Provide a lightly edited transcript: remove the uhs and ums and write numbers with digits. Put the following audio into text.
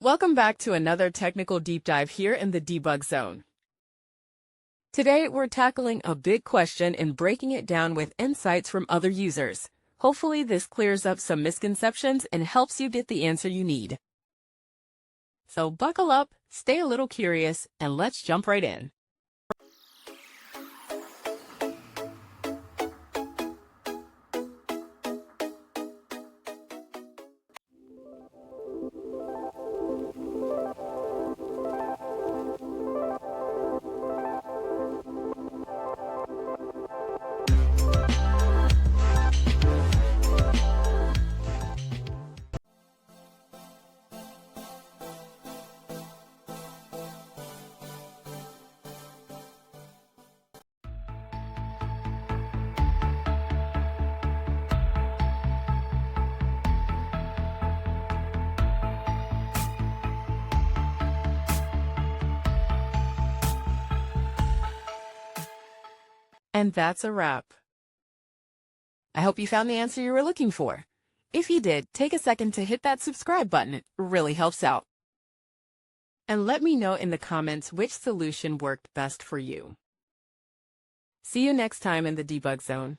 Welcome back to another technical deep dive here in the debug zone. Today, we're tackling a big question and breaking it down with insights from other users. Hopefully, this clears up some misconceptions and helps you get the answer you need. So buckle up, stay a little curious, and let's jump right in. And that's a wrap. I hope you found the answer you were looking for. If you did, take a second to hit that subscribe button. It really helps out. And let me know in the comments which solution worked best for you. See you next time in the debug zone.